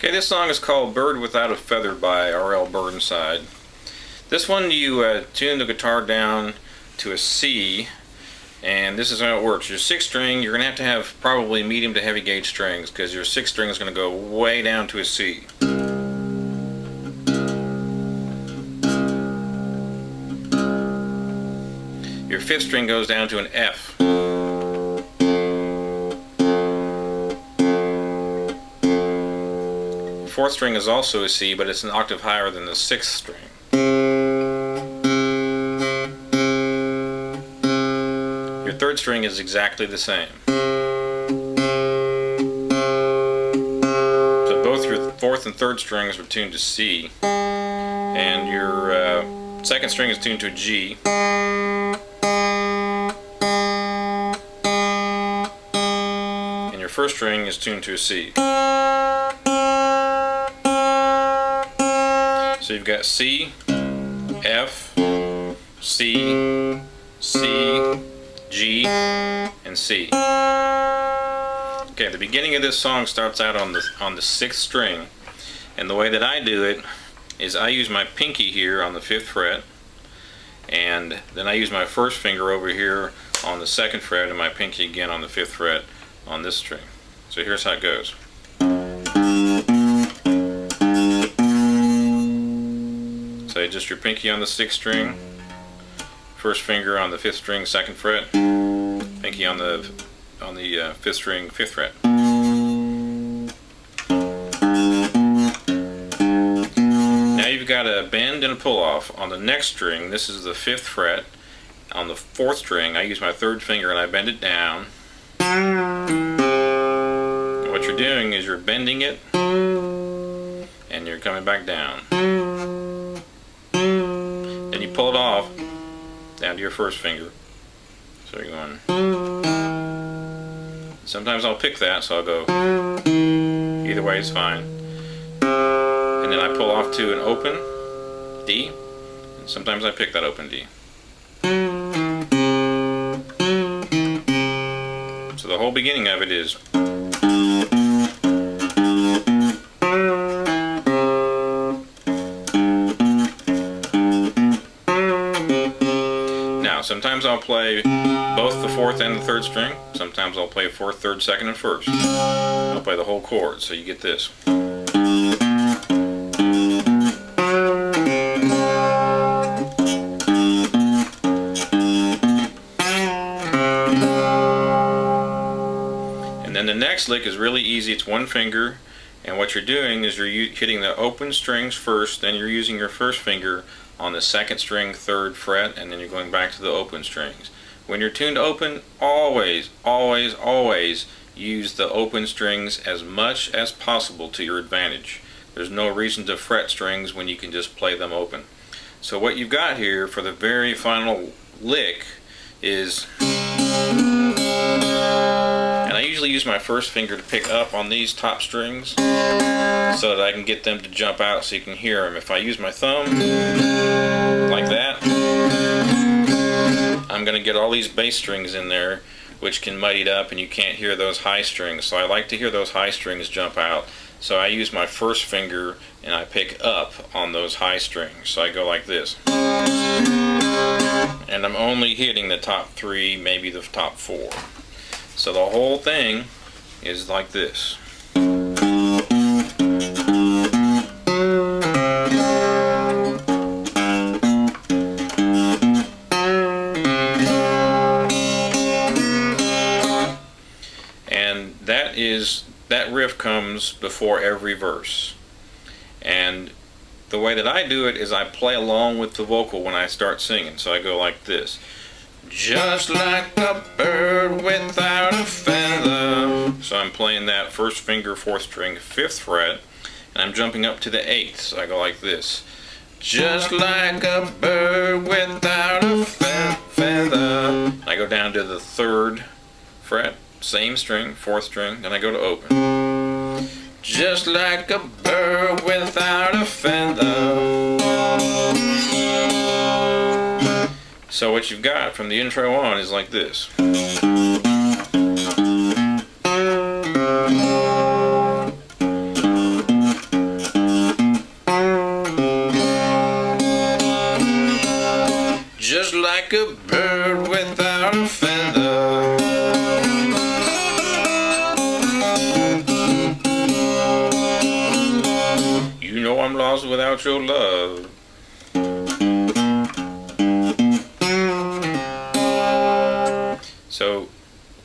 Okay, this song is called Bird Without a Feather by R.L. Burnside. This one you tune the guitar down to a C, and this is how it works. Your 6th string, you're going to have probably medium to heavy gauge strings because your 6th string is going to go way down to a C. Your 5th string goes down to an F. 4th string is also a C, but it's an octave higher than the 6th string. Your 3rd string is exactly the same. So both your 4th and 3rd strings are tuned to C, and your 2nd string is tuned to a G. And your 1st string is tuned to a C. So you've got C, F, C, C, G, and C. Okay, the beginning of this song starts out on the 6th string, and the way that I do it is I use my pinky here on the 5th fret, and then I use my 1st finger over here on the 2nd fret, and my pinky again on the 5th fret on this string. So here's how it goes. So just your pinky on the 6th string, 1st finger on the 5th string, 2nd fret, pinky on the 5th string, 5th fret. Now you've got a bend and a pull off on the next string. This is the 5th fret. On the 4th string, I use my 3rd finger and I bend it down. And what you're doing is you're bending it and you're coming back down. Then you pull it off down to your 1st finger. So you're going. Sometimes I'll pick that, so I'll go. Either way is fine. And then I pull off to an open D, and sometimes I pick that open D. So the whole beginning of it is. Sometimes I'll play both the 4th and the 3rd string. Sometimes I'll play 4th, 3rd, 2nd, and 1st. I'll play the whole chord, so you get this. And then the next lick is really easy. It's 1 finger, and what you're doing is you're hitting the open strings first, then you're using your 1st finger on the 2nd string, 3rd fret, and then you're going back to the open strings. When you're tuned open, always, always, always use the open strings as much as possible to your advantage. There's no reason to fret strings when you can just play them open. So what you've got here for the very final lick is, and I usually use my 1st finger to pick up on these top strings so that I can get them to jump out so you can hear them. If I use my thumb like that, I'm going to get all these bass strings in there, which can muddy it up and you can't hear those high strings. So I like to hear those high strings jump out. So I use my 1st finger and I pick up on those high strings. So I go like this. And I'm only hitting the top 3, maybe the top 4. So the whole thing is like this. And that riff comes before every verse. And the way that I do it is I play along with the vocal when I start singing. So I go like this. Just like a bird without a feather. So I'm playing that 1st finger, 4th string, 5th fret, and I'm jumping up to the 8th. So I go like this. Just like a bird without a feather. I go down to the 3rd fret, same string, 4th string, then I go to open. Just like a bird without a feather. So what you've got from the intro on is like this. just like a bird without a feather. You know I'm lost without your love. So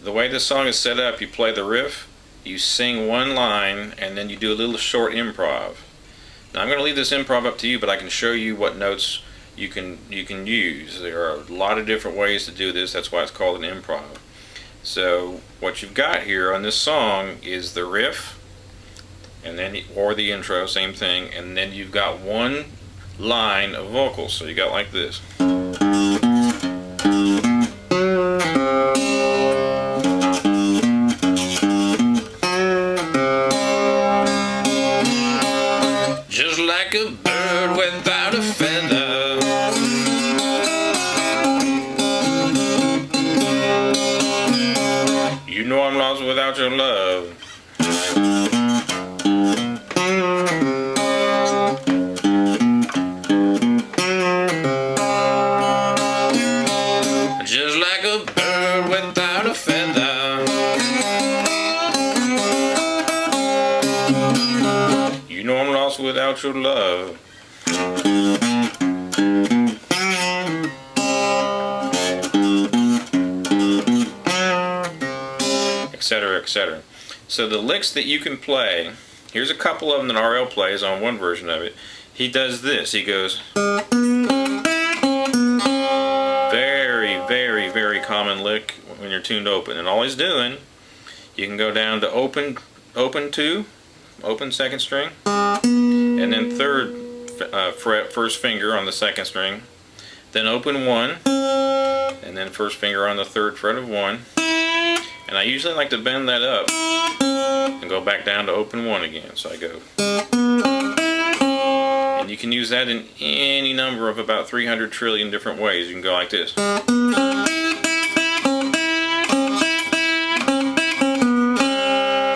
the way this song is set up, you play the riff, you sing one line, and then you do a little short improv. Now I'm going to leave this improv up to you, but I can show you what notes you can use. There are a lot of different ways to do this. That's why it's called an improv. So what you've got here on this song is the riff, and then or the intro, same thing, and then you've got one line of vocals. So you got like this. Just like a bird without a feather. You know I'm lost without your love. Just like a bird without a feather. You know I'm lost without your love. Etc., etc. So the licks that you can play, here's a couple of them that RL plays on one version of it. He does this. He goes, very common lick when you're tuned open, and all he's doing, you can go down to open 2, open second string, and then third fret first finger on the second string, then open 1, and then first finger on the third fret of 1, and I usually like to bend that up and go back down to open 1 again. So I go, and you can use that in any number of about 300 trillion different ways. You can go like this.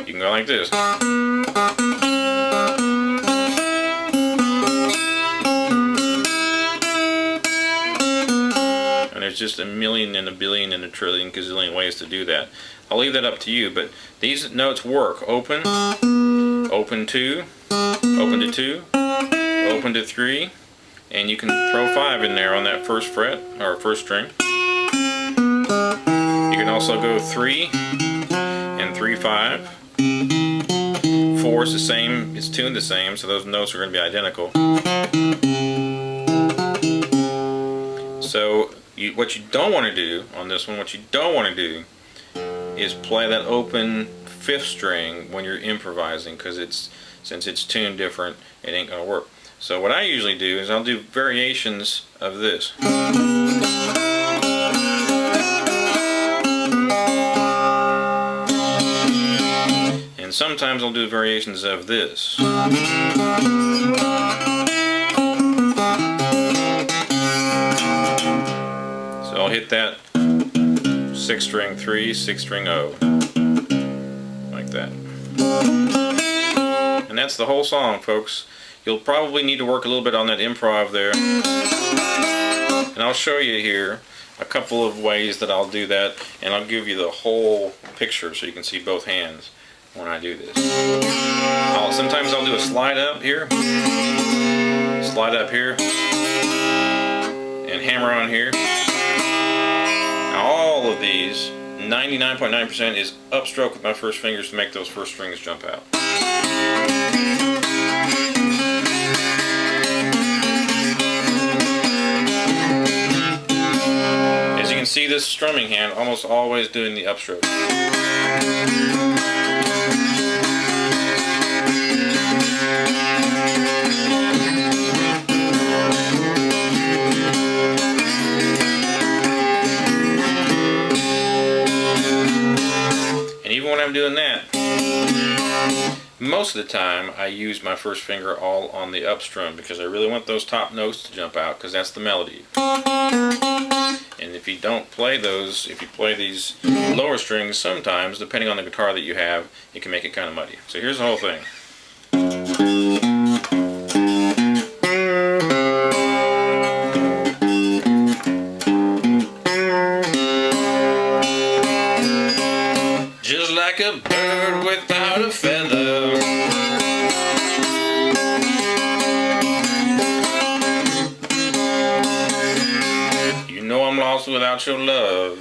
You can go like this. And there's just a million and a billion and a trillion gazillion ways to do that. I'll leave that up to you, but these notes work. Open, open 2, open to 2, open to 3, and you can throw 5 in there on that first fret or first string. You can also go 3 and 3, 5. 4 is the same, it's tuned the same, so those notes are going to be identical. So what you don't want to do on this one, what you don't want to do is play that open 5th string when you're improvising, because since it's tuned different, it ain't going to work. So what I usually do is I'll do variations of this. And sometimes I'll do variations of this. So I'll hit that 6th string 3, 6th string O, like that. And that's the whole song, folks. You'll probably need to work a little bit on that improv there. And I'll show you here a couple of ways that I'll do that, and I'll give you the whole picture so you can see both hands when I do this. Sometimes I'll do a slide up here, and hammer on here. Now all of these, 99.9% is upstroke with my first fingers to make those first strings jump out. As you can see, this strumming hand almost always doing the upstroke. And even when I'm doing that, most of the time I use my first finger all on the up strum, because I really want those top notes to jump out, because that's the melody. And if you don't play those, if you play these lower strings, sometimes, depending on the guitar that you have, it can make it kind of muddy. So here's the whole thing. a bird without a feather. You know I'm lost without your love.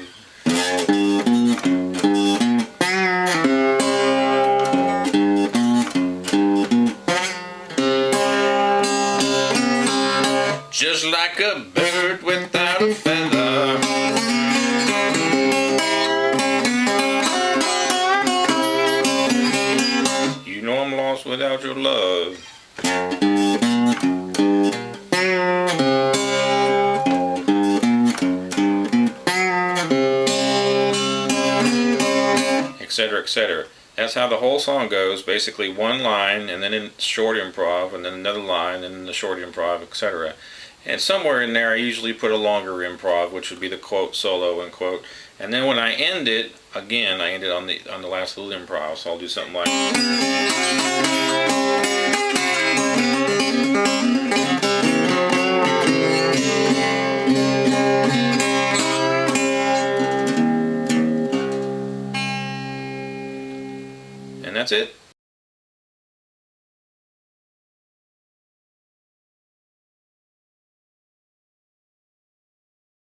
Just like a bird without a feather. You know I'm lost without your love. Etc., etc. That's how the whole song goes. Basically one line and then in short improv and then another line and then the short improv, etc. And somewhere in there I usually put a longer improv, which would be the quote solo and quote. And then when I end it, again I end it on the last little improv. So I'll do something like, and that's it.